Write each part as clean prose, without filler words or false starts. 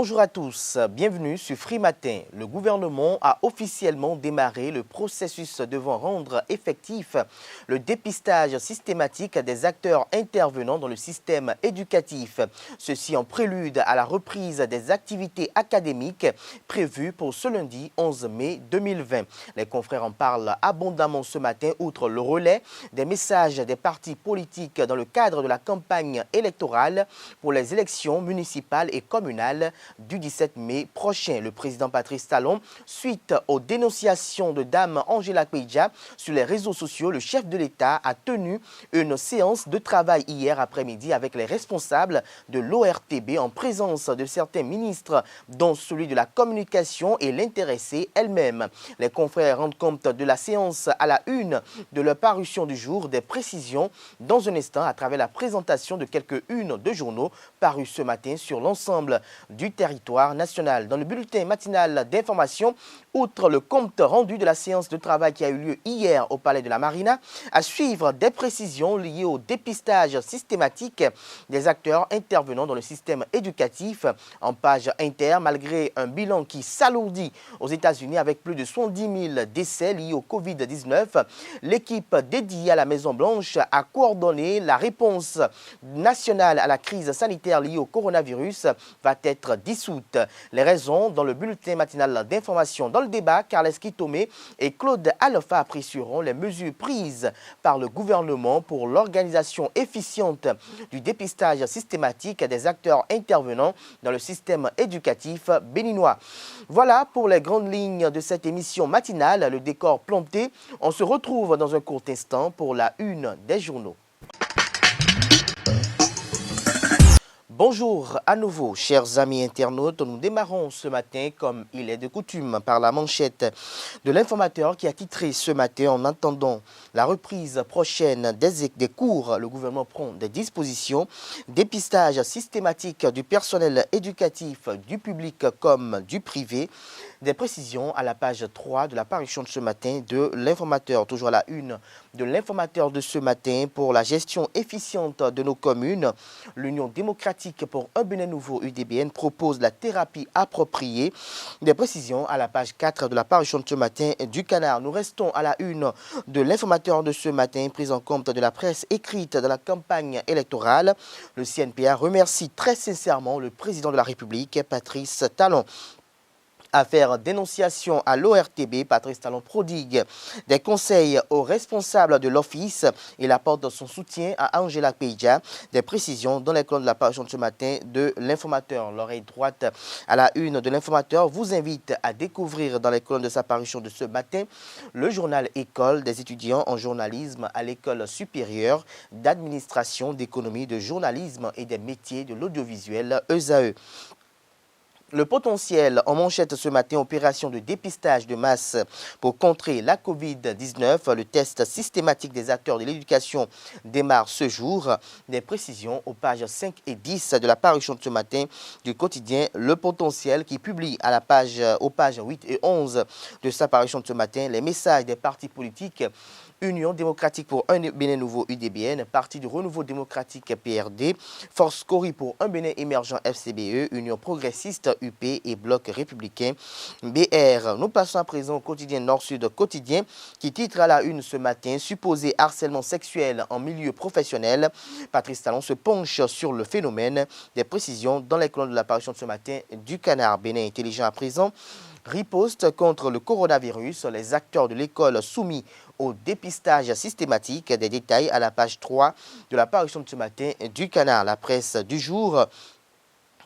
Bonjour à tous, bienvenue sur Free Matin. Le gouvernement a officiellement démarré le processus devant rendre effectif le dépistage systématique des acteurs intervenant dans le système éducatif. Ceci en prélude à la reprise des activités académiques prévues pour ce lundi 11 mai 2020. Les confrères en parlent abondamment ce matin, outre le relais des messages des partis politiques dans le cadre de la campagne électorale pour les élections municipales et communales du 17 mai prochain. Le président Patrice Talon, suite aux dénonciations de Dame Angela Kpeidja sur les réseaux sociaux, le chef de l'État a tenu une séance de travail hier après-midi avec les responsables de l'ORTB en présence de certains ministres, dont celui de la communication et l'intéressée elle-même. Les confrères rendent compte de la séance à la une de leur parution du jour, des précisions dans un instant à travers la présentation de quelques-unes de journaux parus ce matin sur l'ensemble du territoire national. Dans le bulletin matinal d'information, outre le compte rendu de la séance de travail qui a eu lieu hier au Palais de la Marina, à suivre des précisions liées au dépistage systématique des acteurs intervenant dans le système éducatif. En page inter, malgré un bilan qui s'alourdit aux États-Unis avec plus de 70 000 décès liés au Covid-19, l'équipe dédiée à la Maison-Blanche a coordonné la réponse nationale à la crise sanitaire liée au coronavirus va être dissoute. Les raisons dans le bulletin matinal d'information. Dans le débat, Carles Kitomé et Claude Alpha apprécieront les mesures prises par le gouvernement pour l'organisation efficiente du dépistage systématique des acteurs intervenant dans le système éducatif béninois. Voilà pour les grandes lignes de cette émission matinale, le décor planté. On se retrouve dans un court instant pour la une des journaux. Bonjour à nouveau, chers amis internautes. Nous démarrons ce matin, comme il est de coutume, par la manchette de l'informateur qui a titré ce matin: en attendant la reprise prochaine des cours, le gouvernement prend des dispositions. Dépistage systématique du personnel éducatif, du public comme du privé. Des précisions à la page 3 de la parution de ce matin de l'informateur. Toujours à la une de l'informateur de ce matin, pour la gestion efficiente de nos communes, l'Union démocratique pour un Bénin nouveau UDBN propose la thérapie appropriée. Des précisions à la page 4 de la parution de ce matin du Canard. Nous restons à la une de l'informateur de ce matin, prise en compte de la presse écrite dans la campagne électorale. Le CNPA remercie très sincèrement le président de la République, Patrice Talon. Affaire dénonciation à l'ORTB, Patrice Talon prodigue des conseils aux responsables de l'office. Il apporte son soutien à Angela Kpeidja. Des précisions dans les colonnes de la parution de ce matin de l'informateur. L'oreille droite à la une de l'informateur vous invite à découvrir dans les colonnes de sa parution de ce matin le journal École des étudiants en journalisme à l'École supérieure d'administration, d'économie, de journalisme et des métiers de l'audiovisuel ESAE. Le potentiel en manchette ce matin, opération de dépistage de masse pour contrer la Covid-19. Le test systématique des acteurs de l'éducation démarre ce jour. Des précisions aux pages 5 et 10 de la parution de ce matin du quotidien Le Potentiel, qui publie aux pages 8 et 11 de sa parution de ce matin les messages des partis politiques. Union démocratique pour un Bénin nouveau UDBN, Parti du renouveau démocratique PRD, Force Cori pour un Bénin émergent FCBE, Union progressiste UP et Bloc républicain BR. Nous passons à présent au quotidien Nord-Sud quotidien qui titre à la une ce matin: supposé harcèlement sexuel en milieu professionnel. Patrice Talon se penche sur le phénomène. Des précisions dans les colonnes de la parution de ce matin du Canard. Bénin intelligent à présent. Riposte contre le coronavirus, les acteurs de l'école soumis au dépistage systématique. Des détails à la page 3 de la parution de ce matin du Canard. La presse du jour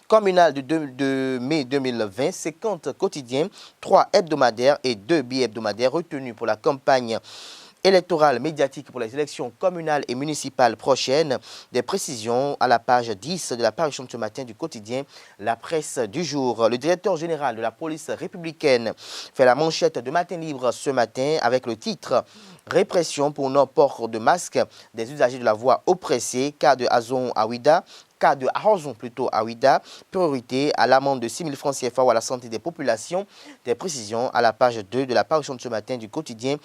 communal de mai 2020, 50 quotidiens, 3 hebdomadaires et 2 bi-hebdomadaires retenus pour la campagne électorale médiatique pour les élections communales et municipales prochaines. Des précisions à la page 10 de la parution de ce matin du quotidien La Presse du jour. Le directeur général de la police républicaine fait la manchette de Matin Libre ce matin avec le titre: répression pour non-port de masque des usagers de la voie oppressée, cas de Azon Awida. Cas de Harzon plutôt à Ouida, priorité à l'amende de 6 000 francs CFA ou à la santé des populations. Des précisions à la page 2 de la parution de ce matin du quotidien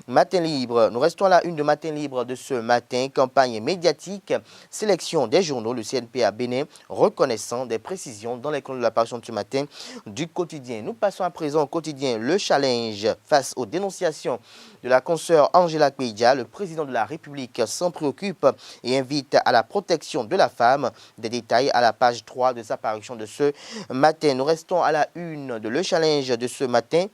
Matin Libre. Nous restons à la une de Matin Libre de ce matin. Campagne médiatique, sélection des journaux, le CNPA Bénin, reconnaissant des précisions dans les colonnes de la parution de ce matin du quotidien. Nous passons à présent au quotidien Le Challenge face aux dénonciations de la consoeur Angela Kpeidja. Le président de la République s'en préoccupe et invite à la protection de la femme. Des détails à la page 3 de sa parution de ce matin. Nous restons à la une de Le Challenge de ce matin.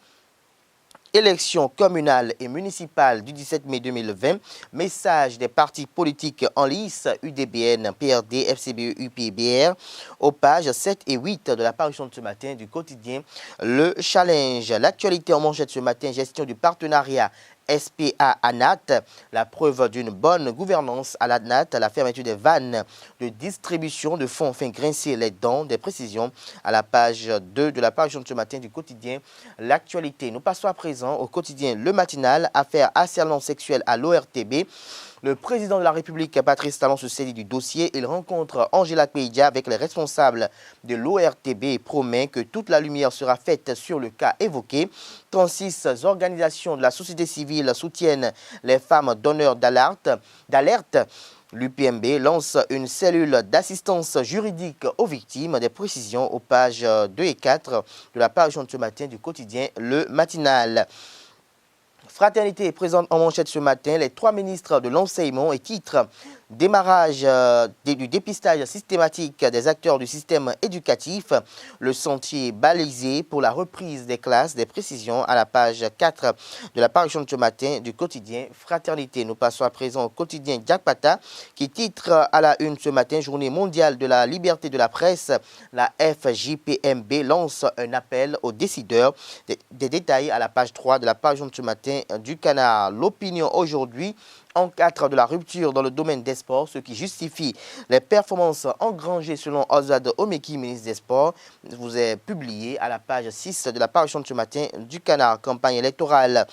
Élections communales et municipales du 17 mai 2020. Message des partis politiques en lice, UDBN, PRD, FCBE, UPBR, aux pages 7 et 8 de la parution de ce matin du quotidien Le Challenge. L'actualité en manchette ce matin, gestion du partenariat SPA-ANAT, la preuve d'une bonne gouvernance à l'ANAT, la fermeture des vannes de distribution de fonds fait grincer les dents, des précisions à la page 2 de la parution de ce matin du quotidien L'actualité. Nous passons à présent au quotidien Le Matinal, affaire harcèlement sexuel à l'ORTB. Le président de la République, Patrice Talon, se saisit du dossier. Il rencontre Angela Kpeidja avec les responsables de l'ORTB et promet que toute la lumière sera faite sur le cas évoqué. 36 organisations de la société civile soutiennent les femmes donneurs d'alerte. L'UPMB lance une cellule d'assistance juridique aux victimes. Des précisions aux pages 2 et 4 de la parution de ce matin du quotidien Le Matinal. Fraternité est présente en manchette ce matin. Les 3 ministres de l'enseignement et titre démarrage du dépistage systématique des acteurs du système éducatif. Le sentier balisé pour la reprise des classes. Des précisions à la page 4 de la parution de ce matin du quotidien Fraternité. Nous passons à présent au quotidien Jakpata qui titre à la une ce matin Journée mondiale de la liberté de la presse. La FJPMB lance un appel aux décideurs. Des détails à la page 3 de la parution de ce matin du Canard. L'opinion aujourd'hui encadre de la rupture dans le domaine des sports, ce qui justifie les performances engrangées selon Oswald Omeki, ministre des Sports. Vous est publié à la page 6 de la parution de ce matin du Canard. Campagne électorale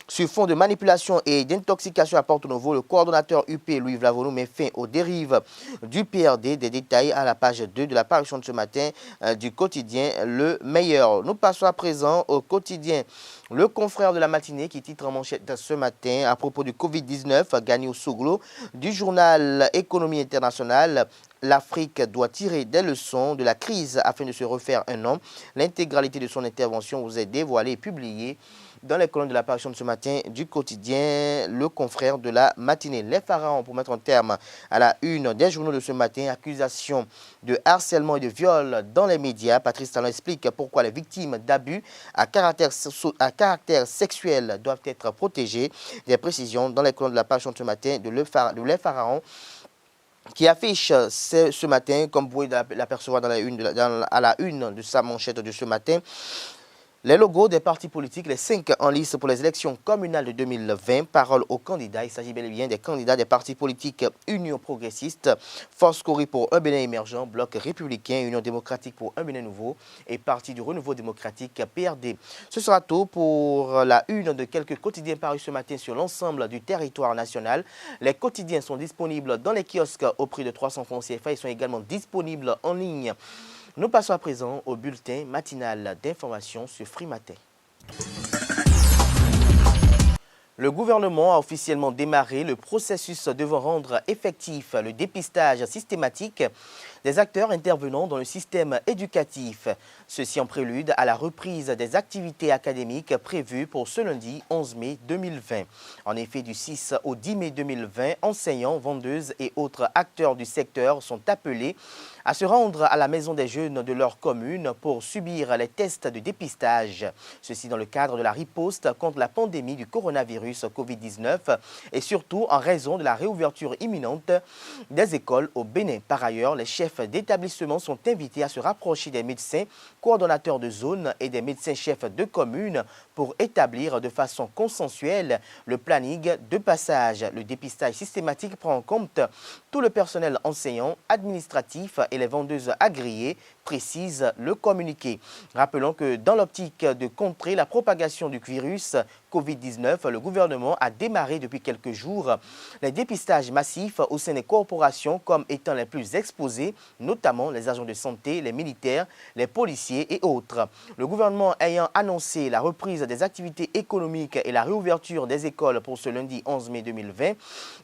sur fond de manipulation et d'intoxication à Porto Novo. Le coordonnateur UP, Louis Vlavonou, met fin aux dérives du PRD. Des détails à la page 2 de la parution de ce matin du quotidien Le Meilleur. Nous passons à présent au quotidien Le Confrère de la matinée qui titre en manchette ce matin à propos du Covid-19. Gagnou Souglo du journal Économie internationale. L'Afrique doit tirer des leçons de la crise afin de se refaire un nom. L'intégralité de son intervention vous est dévoilée et publiée dans les colonnes de la parution de ce matin du quotidien Le Confrère de la matinée. Les pharaons pour mettre un terme à la une des journaux de ce matin. Accusation de harcèlement et de viol dans les médias. Patrice Talon explique pourquoi les victimes d'abus à caractère sexuel doivent être protégées. Des précisions dans les colonnes de la parution de ce matin de Les Pharaons qui affiche ce matin, comme vous pouvez l'apercevoir à la une de sa manchette de ce matin, les logos des partis politiques, les 5 en lice pour les élections communales de 2020. Parole aux candidats. Il s'agit bel et bien des candidats des partis politiques Union progressiste, Force Cori pour un Bénin émergent, Bloc républicain, Union démocratique pour un Bénin nouveau et Parti du renouveau démocratique PRD. Ce sera tout pour la une de quelques quotidiens parus ce matin sur l'ensemble du territoire national. Les quotidiens sont disponibles dans les kiosques au prix de 300 francs CFA et sont également disponibles en ligne. Nous passons à présent au bulletin matinal d'information sur Free Matin. Le gouvernement a officiellement démarré le processus devant rendre effectif le dépistage systématique des acteurs intervenant dans le système éducatif. Ceci en prélude à la reprise des activités académiques prévues pour ce lundi 11 mai 2020. En effet, du 6 au 10 mai 2020, enseignants, vendeuses et autres acteurs du secteur sont appelés à se rendre à la maison des jeunes de leur commune pour subir les tests de dépistage. Ceci dans le cadre de la riposte contre la pandémie du coronavirus Covid-19 et surtout en raison de la réouverture imminente des écoles au Bénin. Par ailleurs, les chefs d'établissement sont invités à se rapprocher des médecins coordonnateurs de zone et des médecins chefs de commune pour établir de façon consensuelle le planning de passage. Le dépistage systématique prend en compte tout le personnel enseignant, administratif et les vendeuses agréées précise le communiqué. Rappelons que dans l'optique de contrer la propagation du virus Covid-19, le gouvernement a démarré depuis quelques jours les dépistages massifs au sein des corporations comme étant les plus exposés, notamment les agents de santé, les militaires, les policiers et autres. Le gouvernement ayant annoncé la reprise des activités économiques et la réouverture des écoles pour ce lundi 11 mai 2020,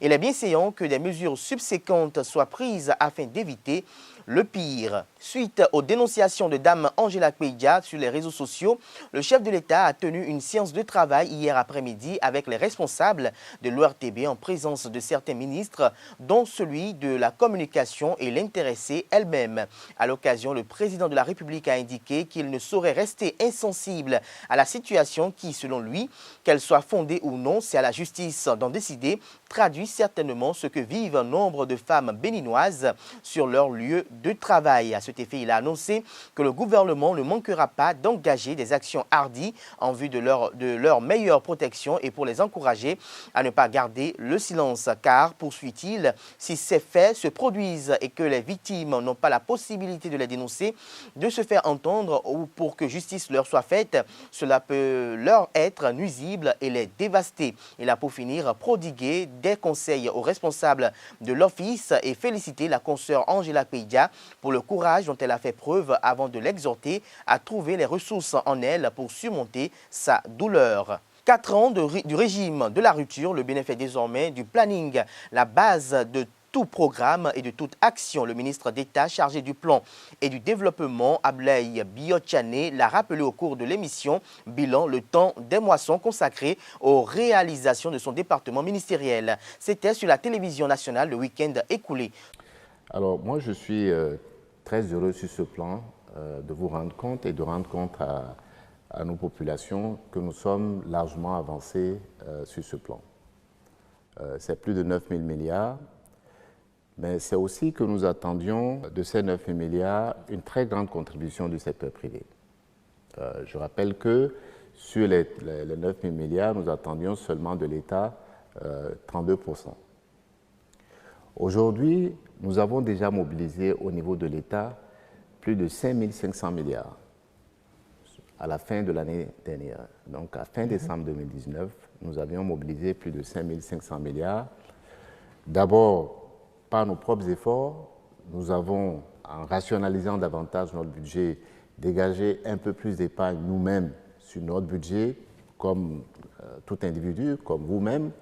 il est bien séant que des mesures subséquentes soient prises afin d'éviter le pire. Suite aux dénonciations de Dame Angela Kpeidja sur les réseaux sociaux, le chef de l'État a tenu une séance de travail hier après-midi avec les responsables de l'ORTB en présence de certains ministres, dont celui de la communication et l'intéressée elle-même. À l'occasion, le président de la République a indiqué qu'il ne saurait rester insensible à la situation qui, selon lui, qu'elle soit fondée ou non, c'est à la justice d'en décider, traduit certainement ce que vivent un nombre de femmes béninoises sur leur lieu de travail. À cet effet, il a annoncé que le gouvernement ne manquera pas d'engager des actions hardies en vue de leur meilleure protection et pour les encourager à ne pas garder le silence. Car, poursuit-il, si ces faits se produisent et que les victimes n'ont pas la possibilité de les dénoncer, de se faire entendre ou pour que justice leur soit faite, cela peut leur être nuisible et les dévaster. Il a pour finir prodigué des conseils aux responsables de l'office et félicité la consoeur Angela Kpeidja pour le courage dont elle a fait preuve avant de l'exhorter à trouver les ressources en elle pour surmonter sa douleur. 4 ans du régime de la rupture, le Bénin fait désormais du planning la base de tout programme et de toute action. Le ministre d'État chargé du plan et du développement, Ablaye Biotchane, l'a rappelé au cours de l'émission Bilan, le temps des moissons consacré aux réalisations de son département ministériel. C'était sur la télévision nationale le week-end écoulé. Alors moi je suis très heureux sur ce plan de vous rendre compte et de rendre compte à nos populations que nous sommes largement avancés sur ce plan. C'est plus de 9 000 milliards. Mais c'est aussi que nous attendions de ces 9 000 milliards une très grande contribution du secteur privé. Je rappelle que sur les 9 000 milliards, nous attendions seulement de l'État 32%. Aujourd'hui, nous avons déjà mobilisé au niveau de l'État plus de 5 500 milliards à la fin de l'année dernière. Donc à fin décembre 2019, nous avions mobilisé plus de 5 500 milliards. D'abord, par nos propres efforts, nous avons, en rationalisant davantage notre budget, dégagé un peu plus d'épargne nous-mêmes sur notre budget, comme tout individu, comme vous-même.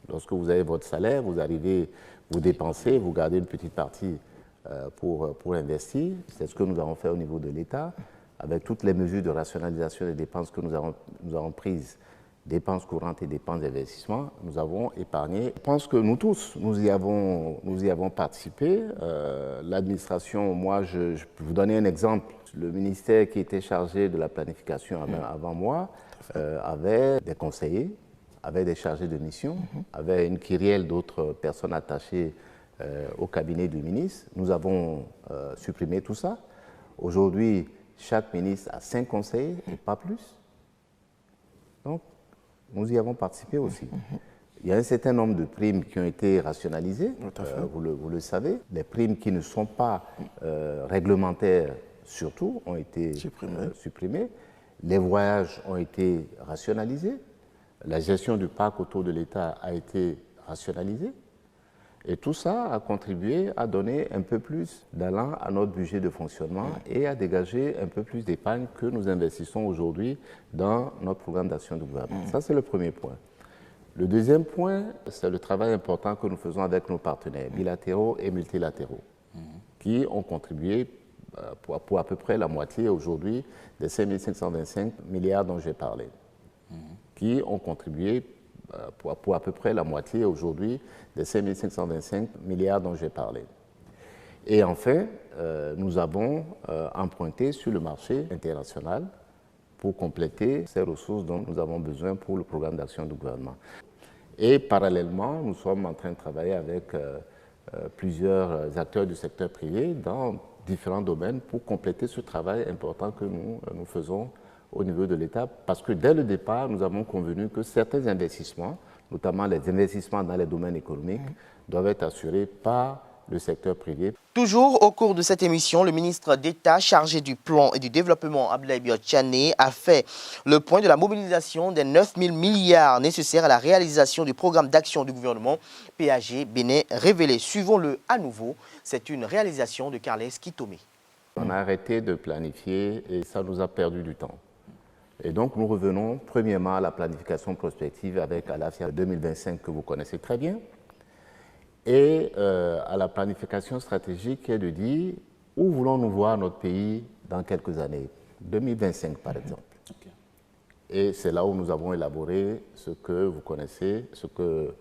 Lorsque vous avez votre salaire, vous arrivez, vous dépensez, vous gardez une petite partie pour investir. C'est ce que nous avons fait au niveau de l'État, avec toutes les mesures de rationalisation des dépenses que nous avons prises, dépenses courantes et dépenses d'investissement, nous avons épargné. Je pense que nous tous, nous y avons participé. L'administration, moi, je peux vous donner un exemple. Le ministère qui était chargé de la planification avant moi avait des conseillers, avait des chargés de mission, avait une kyrielle d'autres personnes attachées au cabinet du ministre. Nous avons supprimé tout ça. Aujourd'hui, chaque ministre a 5 conseillers et pas plus. Donc, nous y avons participé aussi. Il y a un certain nombre de primes qui ont été rationalisées, vous le savez. Les primes qui ne sont pas réglementaires, surtout, ont été supprimées. Les voyages ont été rationalisés. La gestion du parc autour de l'État a été rationalisée. Et tout ça a contribué à donner un peu plus d'allant à notre budget de fonctionnement et à dégager un peu plus d'épargne que nous investissons aujourd'hui dans notre programme d'action de gouvernement. Ça, c'est le premier point. Le deuxième point, c'est le travail important que nous faisons avec nos partenaires bilatéraux et multilatéraux qui ont contribué pour à peu près la moitié aujourd'hui des 5 525 milliards dont j'ai parlé, qui ont contribué pour à peu près la moitié aujourd'hui des 5 525 milliards dont j'ai parlé. Et enfin, nous avons emprunté sur le marché international pour compléter ces ressources dont nous avons besoin pour le programme d'action du gouvernement. Et parallèlement, nous sommes en train de travailler avec plusieurs acteurs du secteur privé dans différents domaines pour compléter ce travail important que nous faisons au niveau de l'État, parce que dès le départ, nous avons convenu que certains investissements, notamment les investissements dans les domaines économiques, doivent être assurés par le secteur privé. Toujours au cours de cette émission, le ministre d'État chargé du plan et du développement, Abdoulaye Biot Tchané, a fait le point de la mobilisation des 9 000 milliards nécessaires à la réalisation du programme d'action du gouvernement PAG Bénin révélé. Suivons-le à nouveau. C'est une réalisation de Carles Kitomé. On a arrêté de planifier et ça nous a perdu du temps. Et donc nous revenons premièrement à la planification prospective avec Alafia 2025 que vous connaissez très bien. Et à la planification stratégique qui est de dire où voulons-nous voir notre pays dans quelques années, 2025 par exemple. Okay. Et c'est là où nous avons élaboré ce que vous connaissez, ce que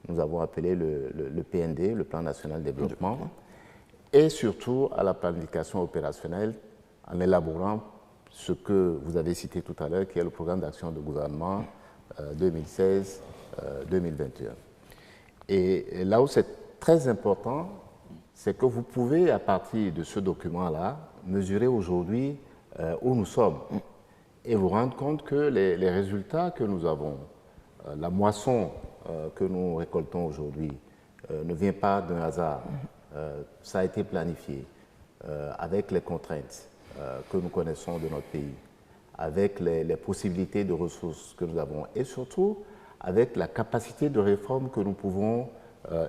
nous avons appelé le PND, le Plan National de Développement, et surtout à la planification opérationnelle en élaborant ce que vous avez cité tout à l'heure, qui est le programme d'action de gouvernement 2016-2021. Et là où c'est très important, c'est que vous pouvez, à partir de ce document-là, mesurer aujourd'hui où nous sommes et vous rendre compte que les résultats que nous avons, la moisson que nous récoltons aujourd'hui, ne vient pas d'un hasard. Ça a été planifié avec les contraintes que nous connaissons de notre pays, avec les possibilités de ressources que nous avons et surtout avec la capacité de réforme que nous pouvons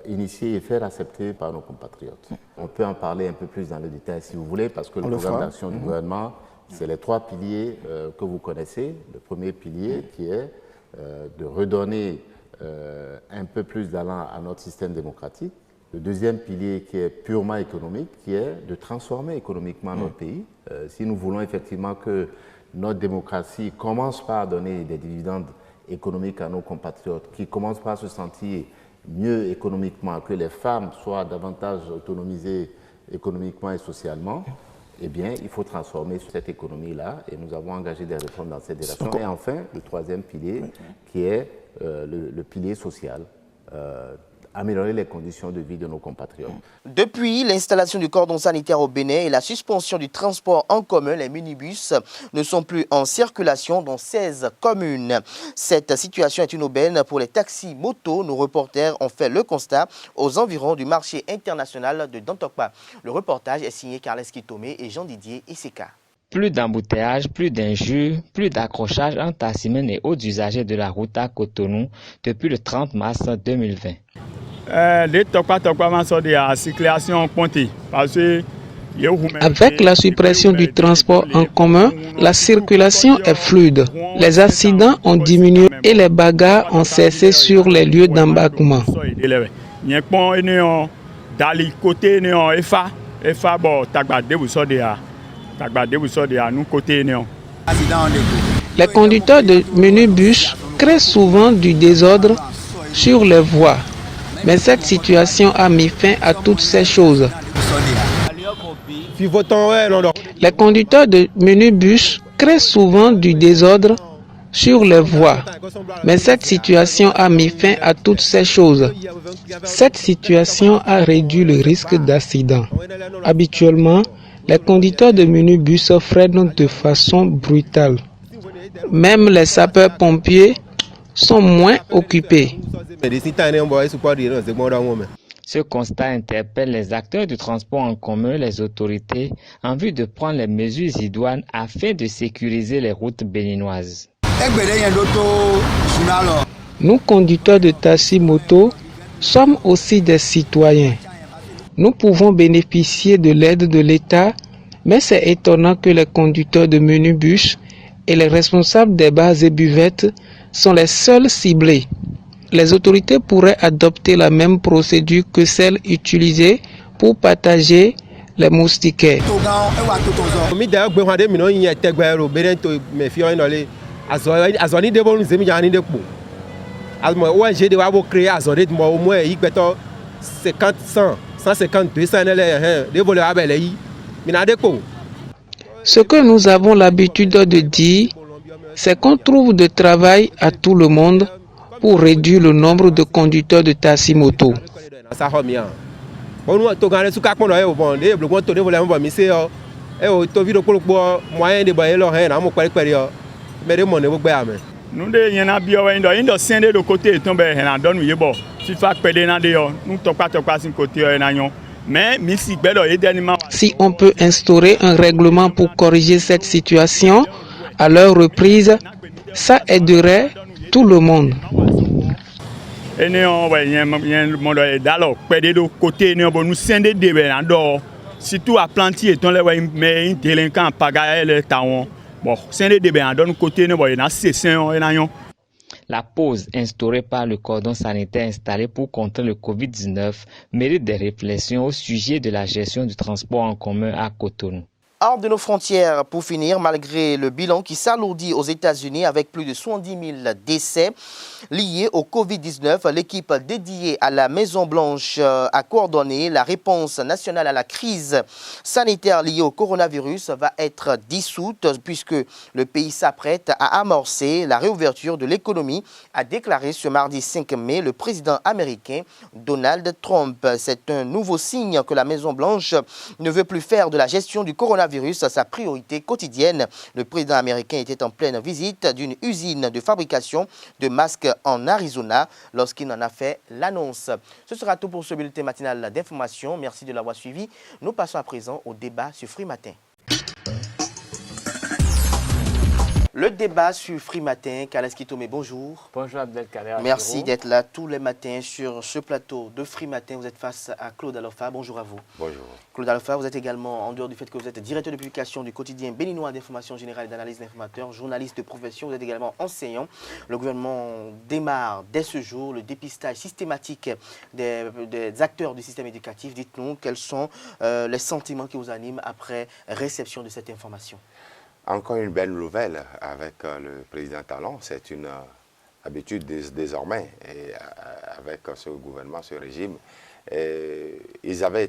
initier et faire accepter par nos compatriotes. On peut en parler un peu plus dans le détail si vous voulez, parce que le programme d'action du gouvernement, c'est les 3 piliers que vous connaissez. Le premier pilier qui est de redonner un peu plus d'allant à notre système démocratique. Le deuxième pilier qui est purement économique, qui est de transformer économiquement notre pays. Si nous voulons effectivement que notre démocratie commence par donner des dividendes économiques à nos compatriotes, qui commencent par se sentir mieux économiquement, que les femmes soient davantage autonomisées économiquement et socialement, eh bien, il faut transformer cette économie-là et nous avons engagé des réformes dans cette direction. Et enfin, le troisième pilier, qui est le pilier social, améliorer les conditions de vie de nos compatriotes. Depuis l'installation du cordon sanitaire au Bénin et la suspension du transport en commun, les minibus ne sont plus en circulation dans 16 communes. Cette situation est une aubaine pour les taxis motos. Nos reporters ont fait le constat aux environs du marché international de Dantokpa. Le reportage est signé Carles Kitomé et Jean-Didier Iseka. Plus d'embouteillages, plus d'injures, plus d'accrochages entre taximens et autres usagers de la route à Cotonou depuis le 30 mars 2020. Avec la suppression du transport en commun, la circulation est fluide. Les accidents ont diminué et les bagarres ont cessé sur les lieux d'embarquement. Les conducteurs de minibus créent souvent du désordre sur les voies. Mais cette situation a mis fin à toutes ces choses. Les conducteurs de minibus créent souvent du désordre sur les voies. Mais cette situation a mis fin à toutes ces choses. Cette situation a réduit le risque d'accident. Habituellement, les conducteurs de minibus freinent de façon brutale. Même les sapeurs-pompiers sont moins occupés. Ce constat interpelle les acteurs du transport en commun, les autorités, en vue de prendre les mesures idoines afin de sécuriser les routes béninoises. Nous, conducteurs de taxi moto, sommes aussi des citoyens. Nous pouvons bénéficier de l'aide de l'État, mais c'est étonnant que les conducteurs de minibus et les responsables des bars et buvettes sont les seuls ciblés. Les autorités pourraient adopter la même procédure que celle utilisée pour partager les moustiquaires. Ce que nous avons l'habitude de dire, c'est qu'on trouve du travail à tout le monde pour réduire le nombre de conducteurs de taxi moto. Si on peut instaurer un règlement pour corriger cette situation à leur reprise, ça aiderait tout le monde. Surtout à planter ton les mais délinquant pagaille le taon bon c'est des débats dans côté ne boy na cession et La pause instaurée par le cordon sanitaire installé pour contrer le Covid-19 mérite des réflexions au sujet de la gestion du transport en commun à Cotonou. Hors de nos frontières, pour finir, malgré le bilan qui s'alourdit aux États-Unis avec plus de 70 000 décès liés au Covid-19, l'équipe dédiée à la Maison-Blanche a coordonné la réponse nationale à la crise sanitaire liée au coronavirus va être dissoute puisque le pays s'apprête à amorcer la réouverture de l'économie, a déclaré ce mardi 5 mai le président américain Donald Trump. C'est un nouveau signe que la Maison-Blanche ne veut plus faire de la gestion du coronavirus sa priorité quotidienne. Le président américain était en pleine visite d'une usine de fabrication de masques en Arizona lorsqu'il en a fait l'annonce. Ce sera tout pour ce bulletin matinal d'information. Merci de l'avoir suivi. Nous passons à présent au débat sur Free Matin. Le débat sur Free Matin, Kales Kitome, bonjour. Bonjour Abdelkader. Merci d'être là tous les matins sur ce plateau de Free Matin. Vous êtes face à Claude Alofa. Bonjour à vous. Bonjour. Claude Alofa, vous êtes également, en dehors du fait que vous êtes directeur de publication du quotidien béninois d'information générale et d'analyse d'informateurs, journaliste de profession, vous êtes également enseignant. Le gouvernement démarre dès ce jour le dépistage systématique des acteurs du système éducatif. Dites-nous quels sont les sentiments qui vous animent après réception de cette information. Encore une belle nouvelle avec le président Talon, c'est une habitude désormais et avec ce gouvernement, ce régime. Il avait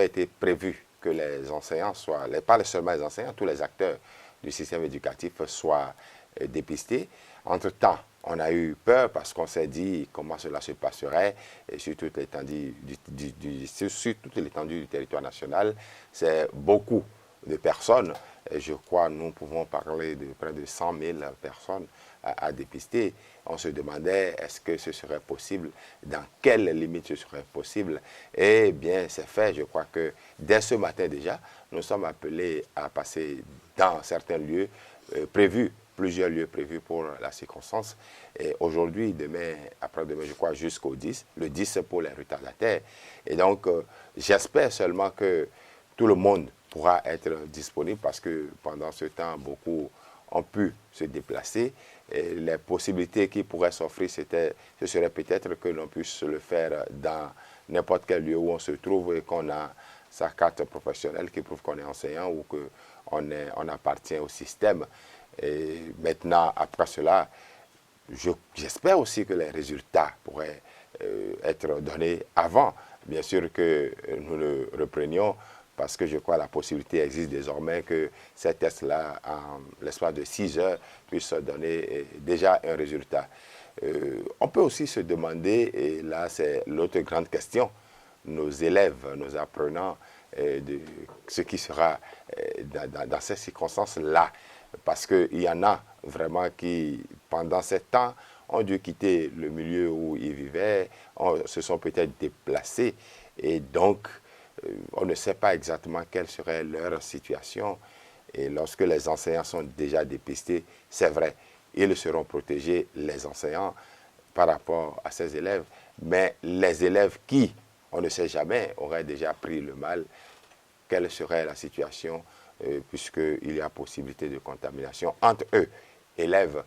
été prévu que les enseignants soient, pas seulement les enseignants, tous les acteurs du système éducatif soient dépistés. Entre-temps, on a eu peur parce qu'on s'est dit comment cela se passerait et sur toute l'étendue du territoire national. C'est beaucoup de personnes. Et je crois nous pouvons parler de près de 100 000 personnes à dépister. On se demandait est-ce que ce serait possible, dans quelles limites ce serait possible. Eh bien, c'est fait. Je crois que dès ce matin déjà, nous sommes appelés à passer dans certains lieux prévus, plusieurs lieux prévus pour la circonstance. Et aujourd'hui, demain, après-demain, je crois jusqu'au 10, le 10 pour les retardataires. Et donc, j'espère seulement que tout le monde pourra être disponible parce que pendant ce temps, beaucoup ont pu se déplacer. Et les possibilités qui pourraient s'offrir, ce serait peut-être que l'on puisse le faire dans n'importe quel lieu où on se trouve et qu'on a sa carte professionnelle qui prouve qu'on est enseignant ou qu'on appartient au système. Et maintenant, après cela, j'espère aussi que les résultats pourraient être donnés avant. Bien sûr que nous le reprenions, parce que je crois que la possibilité existe désormais que ces tests-là, en l'espace de 6 heures, puissent donner déjà un résultat. On peut aussi se demander, et là c'est l'autre grande question, nos élèves, nos apprenants, de ce qui sera dans ces circonstances-là. Parce qu'il y en a vraiment qui, pendant ce temps, ont dû quitter le milieu où ils vivaient, se sont peut-être déplacés, et donc on ne sait pas exactement quelle serait leur situation. Et lorsque les enseignants sont déjà dépistés, c'est vrai, ils seront protégés, les enseignants, par rapport à ces élèves. Mais les élèves qui, on ne sait jamais, auraient déjà pris le mal, quelle serait la situation, puisqu'il y a possibilité de contamination entre eux, élèves.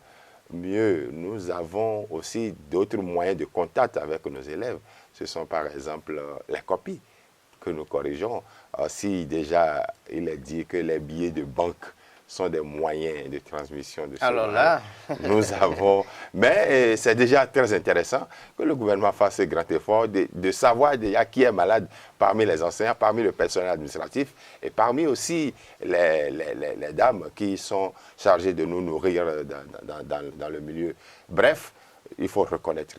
Mieux, nous avons aussi d'autres moyens de contact avec nos élèves. Ce sont par exemple les copies que nous corrigeons. Si déjà il est dit que les billets de banque sont des moyens de transmission de ce Alors là, nous avons... Mais c'est déjà très intéressant que le gouvernement fasse ce grand effort de savoir déjà qui est malade parmi les enseignants, parmi le personnel administratif et parmi aussi les dames qui sont chargées de nous nourrir dans le milieu. Bref, il faut reconnaître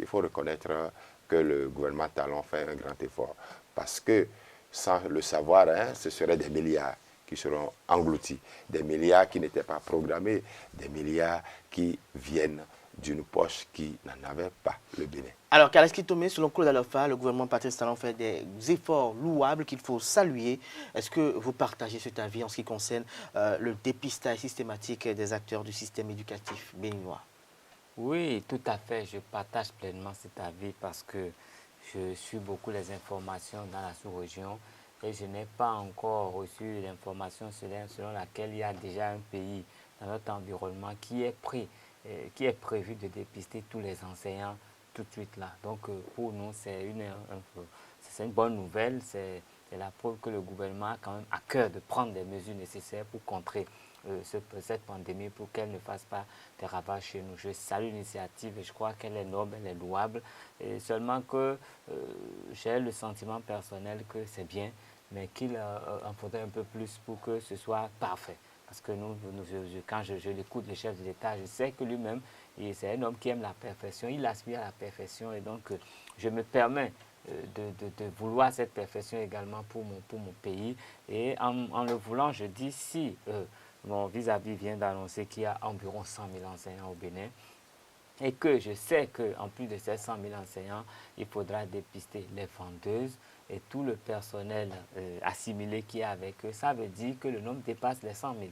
que le gouvernement Talon fait un grand effort parce que sans le savoir, ce seraient des milliards qui seront engloutis, des milliards qui n'étaient pas programmés, des milliards qui viennent d'une poche qui n'en avait pas, le Bénin. Alors, Kalaski Tomé, selon Claude Alofa, le gouvernement Patrice Talon fait des efforts louables qu'il faut saluer. Est-ce que vous partagez cet avis en ce qui concerne le dépistage systématique des acteurs du système éducatif béninois? Oui, tout à fait. Je partage pleinement cet avis parce que je suis beaucoup les informations dans la sous-région et je n'ai pas encore reçu l'information selon laquelle il y a déjà un pays dans notre environnement qui est prévu de dépister tous les enseignants tout de suite là. Donc pour nous, c'est une bonne nouvelle. C'est la preuve que le gouvernement a quand même à cœur de prendre les mesures nécessaires pour contrer cette pandémie, pour qu'elle ne fasse pas des ravages chez nous. Je salue l'initiative et je crois qu'elle est noble, elle est louable. Et seulement que j'ai le sentiment personnel que c'est bien, mais qu'il en faudrait un peu plus pour que ce soit parfait. Parce que quand je l'écoute, le chef de l'État, je sais que lui-même, c'est un homme qui aime la perfection, il aspire à la perfection et donc je me permets de vouloir cette perfection également pour mon pays. Et en le voulant, je dis si mon vis-à-vis vient d'annoncer qu'il y a environ 100 000 enseignants au Bénin et que je sais qu'en plus de ces 100 000 enseignants, il faudra dépister les vendeuses et tout le personnel assimilé qui est avec eux, ça veut dire que le nombre dépasse les 100 000.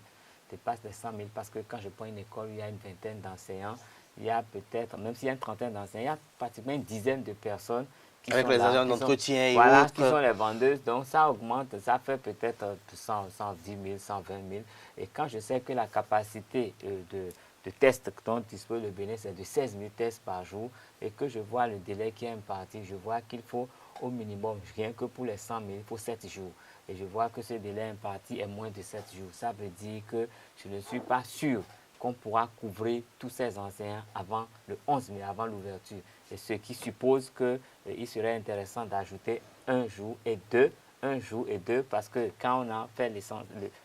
Dépasse les 100 000 parce que quand je prends une école où il y a une vingtaine d'enseignants, il y a peut-être, même s'il y a une trentaine d'enseignants, il y a pratiquement une dizaine de personnes qui avec sont les là, agents d'entretien et voilà, autres. qui sont les vendeuses. Donc ça augmente, ça fait peut-être 110 000, 120 000. Et quand je sais que la capacité de tests dont dispose le Bénin, c'est de 16 000 tests par jour, et que je vois le délai qui est imparti, je vois qu'il faut au minimum, rien que pour les 100 000, il faut 7 jours. Et je vois que ce délai imparti est moins de 7 jours. Ça veut dire que je ne suis pas sûr qu'on pourra couvrir tous ces enseignants avant le 11 mai, avant l'ouverture. Et ce qui suppose qu'il serait intéressant d'ajouter un jour et deux, parce que quand on a fait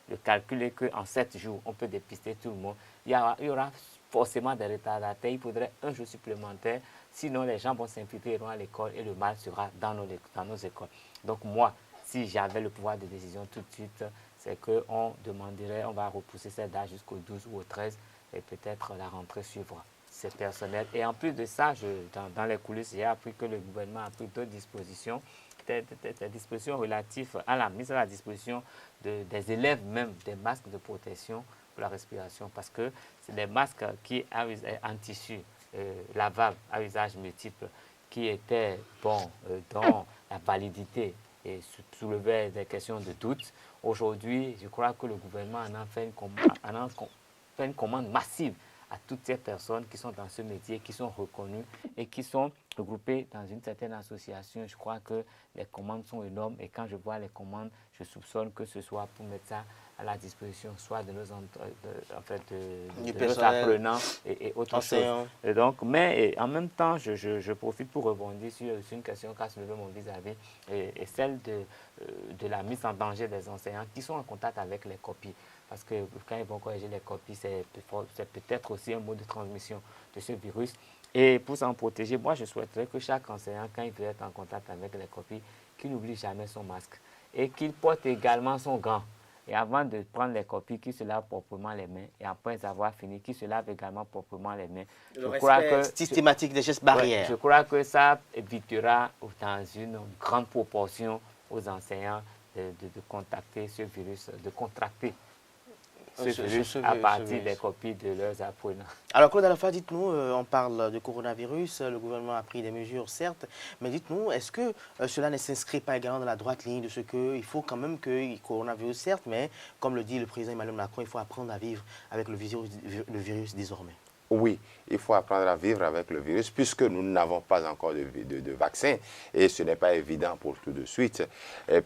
le calcul et qu'en 7 jours, on peut dépister tout le monde, il y aura forcément des retardataires. Il faudrait un jour supplémentaire, sinon les gens vont s'infiltrer à l'école et le mal sera dans nos écoles. Donc moi, si j'avais le pouvoir de décision tout de suite, c'est qu'on demanderait, on va repousser cette date jusqu'au 12 ou au 13 et peut-être la rentrée suivra. C'est personnel. Et en plus de ça, dans les coulisses, j'ai appris que le gouvernement a pris d'autres dispositions, des dispositions relatives à la mise à la disposition des élèves même, des masques de protection pour la respiration, parce que c'est des masques en tissu lavable à usage multiple qui étaient dont la validité et soulevaient des questions de doute. Aujourd'hui, je crois que le gouvernement en a fait une commande massive à toutes ces personnes qui sont dans ce métier, qui sont reconnues et qui sont regroupées dans une certaine association. Je crois que les commandes sont énormes et quand je vois les commandes, je soupçonne que ce soit pour mettre ça à la disposition soit de nos apprenants et autres choses. Et donc, mais en même temps, je profite pour rebondir sur une question qu'a soulevée mon vis-à-vis et celle de la mise en danger des enseignants qui sont en contact avec les copies. Parce que quand ils vont corriger les copies, c'est peut-être aussi un mode de transmission de ce virus. Et pour s'en protéger, moi, je souhaiterais que chaque enseignant, quand il veut être en contact avec les copies, qu'il n'oublie jamais son masque et qu'il porte également son gant. Et avant de prendre les copies, qu'il se lave proprement les mains. Et après avoir fini, qu'il se lave également proprement les mains. Le respect systématique des gestes barrières. Je crois que ça évitera dans une grande proportion aux enseignants de contacter ce virus, de contracter ce virus à partir des copies de leurs apprenants. Alors Claude Alofa, dites-nous, on parle de coronavirus, le gouvernement a pris des mesures certes, mais dites-nous, est-ce que cela ne s'inscrit pas également dans la droite ligne de ce qu'il faut quand même que le coronavirus certes, mais comme le dit le président Emmanuel Macron, il faut apprendre à vivre avec le virus désormais. Oui, il faut apprendre à vivre avec le virus puisque nous n'avons pas encore de vaccin et ce n'est pas évident pour tout de suite,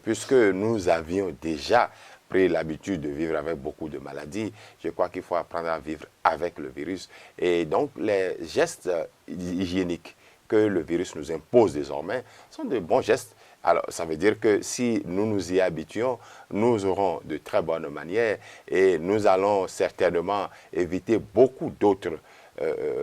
puisque nous avions déjà pris l'habitude de vivre avec beaucoup de maladies. Je crois qu'il faut apprendre à vivre avec le virus. Et donc, les gestes hygiéniques que le virus nous impose désormais sont de bons gestes. Alors, ça veut dire que si nous nous y habituons, nous aurons de très bonnes manières et nous allons certainement éviter beaucoup d'autres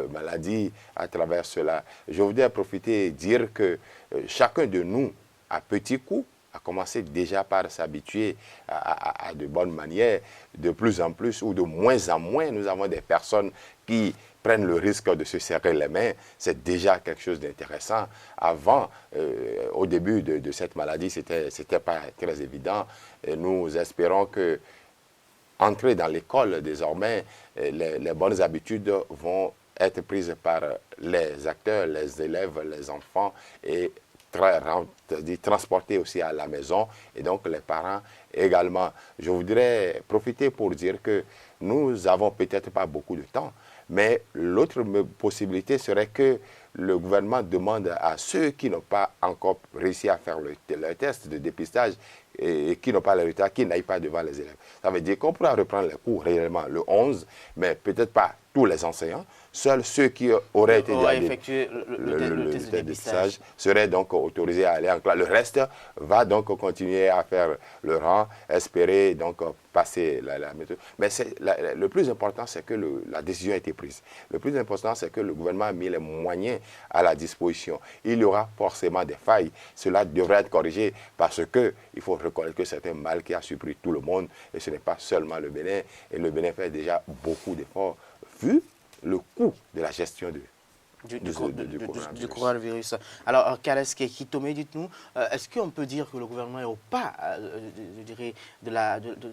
maladies à travers cela. Je voudrais profiter et dire que chacun de nous, à petits coups, a commencé déjà par s'habituer à de bonnes manières. De plus en plus ou de moins en moins, nous avons des personnes qui prennent le risque de se serrer les mains, c'est déjà quelque chose d'intéressant. Avant, au début de cette maladie, ce n'était pas très évident. Et nous espérons que entrer dans l'école désormais, les bonnes habitudes vont être prises par les acteurs, les élèves, les enfants et transportés aussi à la maison et donc les parents également. Je voudrais profiter pour dire que nous n'avons peut-être pas beaucoup de temps, mais l'autre possibilité serait que le gouvernement demande à ceux qui n'ont pas encore réussi à faire le test de dépistage et qui n'ont pas le résultat, qui n'aillent pas devant les élèves. Ça veut dire qu'on pourra reprendre les cours réellement le 11, mais peut-être pas tous les enseignants. Seuls ceux qui auraient été effectué le test de dépistage seraient donc autorisés à aller en classe. Le reste va donc continuer à faire le rang, espérer donc passer la méthode. Mais le plus important, c'est que la décision a été prise. Le plus important, c'est que le gouvernement a mis les moyens à la disposition. Il y aura forcément des failles. Cela devrait être corrigé parce qu'il faut reconnaître que c'est un mal qui a surpris tout le monde et ce n'est pas seulement le Bénin. Et le Bénin fait déjà beaucoup d'efforts vu le coût de la gestion du coronavirus. Alors, Kales Kitome, dites-nous, est-ce qu'on peut dire que le gouvernement est au pas, je dirais,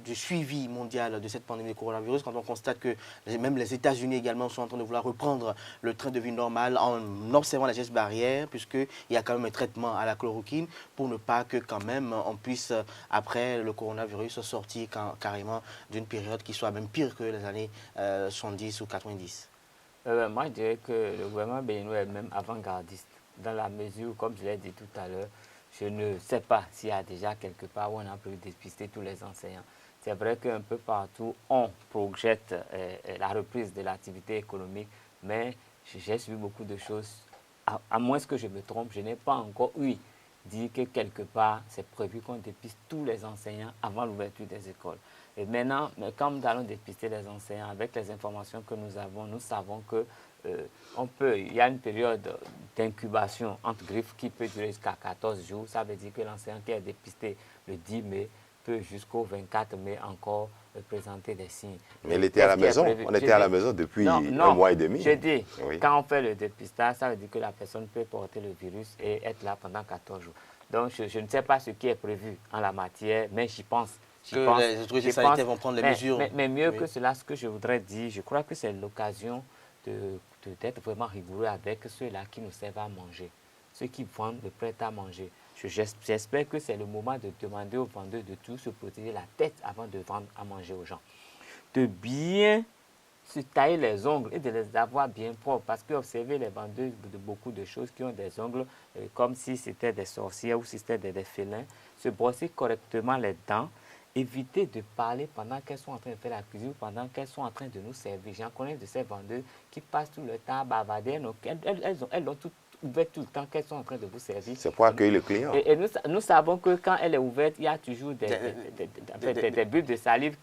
du suivi mondial de cette pandémie de coronavirus, quand on constate que même les États-Unis également sont en train de vouloir reprendre le train de vie normal en observant les gestes barrières, puisqu'il y a quand même un traitement à la chloroquine pour ne pas que quand même on puisse, après le coronavirus, sortir carrément d'une période qui soit même pire que les années 70 ou 90? Moi, je dirais que le gouvernement béninois est même avant-gardiste, dans la mesure où, comme je l'ai dit tout à l'heure, je ne sais pas s'il y a déjà quelque part où on a pu dépister tous les enseignants. C'est vrai qu'un peu partout, on projette la reprise de l'activité économique, mais j'ai suivi beaucoup de choses. À moins que je me trompe, je n'ai pas encore dit que quelque part, c'est prévu qu'on dépiste tous les enseignants avant l'ouverture des écoles. Et maintenant, quand nous allons dépister les enseignants, avec les informations que nous avons, nous savons que il y a une période d'incubation entre griffes qui peut durer jusqu'à 14 jours. Ça veut dire que l'enseignant qui est dépisté le 10 mai peut jusqu'au 24 mai encore présenter des signes. Mais il était à la maison, on était à la maison depuis un mois et demi. Je dis, quand on fait le dépistage, ça veut dire que la personne peut porter le virus et être là pendant 14 jours. Donc, je ne sais pas ce qui est prévu en la matière, mais j'y pense. Les autorités sanitaires vont prendre les mesures. Mais mieux que cela, ce que je voudrais dire, je crois que c'est l'occasion d'être vraiment rigoureux avec ceux-là qui nous servent à manger, ceux qui vendent le prêt à manger. J'espère que c'est le moment de demander aux vendeurs de tout se protéger la tête avant de vendre à manger aux gens. De bien se tailler les ongles et de les avoir bien propres. Parce que observez les vendeurs de beaucoup de choses qui ont des ongles comme si c'était des sorcières ou si c'était des félins. Se brosser correctement les dents. Éviter de parler pendant qu'elles sont en train de faire la cuisine ou pendant qu'elles sont en train de nous servir. J'en connais de ces vendeuses qui passent tout le temps à bavarder. Elles ont tout ouvert tout le temps qu'elles sont en train de vous servir. C'est pour accueillir le client. Et nous savons que quand elle est ouverte, il y a toujours des bulles de salive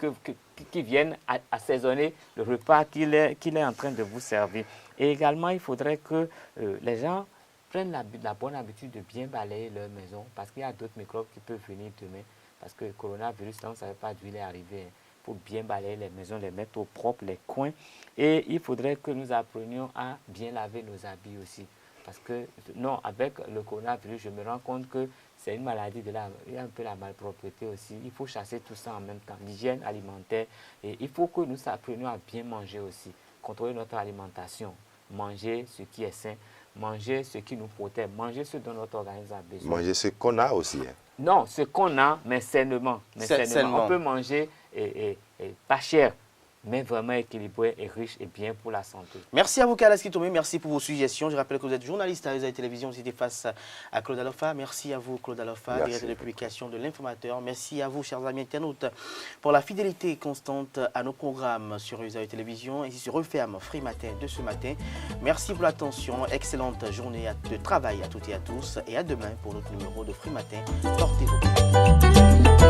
qui viennent assaisonner le repas qu'il est en train de vous servir. Et également, il faudrait que les gens prennent la bonne habitude de bien balayer leur maison parce qu'il y a d'autres microbes qui peuvent venir demain. Parce que le coronavirus, on ne savait pas d'où il est arrivé. Il faut bien balayer les maisons, les mettre au propre, les coins. Et il faudrait que nous apprenions à bien laver nos habits aussi. Parce que, non, avec le coronavirus, je me rends compte que c'est une maladie il y a un peu la malpropreté aussi. Il faut chasser tout ça en même temps. L'hygiène alimentaire. Et il faut que nous apprenions à bien manger aussi. Contrôler notre alimentation. Manger ce qui est sain. Manger ce qui nous protège. Manger ce dont notre organisme a besoin. Manger ce qu'on a aussi. Non, ce qu'on a, mais sainement. On peut manger pas cher, mais vraiment équilibré et riche et bien pour la santé. Merci à vous, Kales Kitome. Merci pour vos suggestions. Je rappelle que vous êtes journaliste à la télévision. Vous étiez face à Claude Alofa. Merci à vous, Claude Alofa, directeur de publication de l'Informateur. Merci à vous, chers amis internautes, pour la fidélité constante à nos programmes sur Usaï Télévision et sur Referme Free Matin de ce matin. Merci pour l'attention. Excellente journée de travail à toutes et à tous. Et à demain pour notre numéro de Free Matin. Portez-vous bien.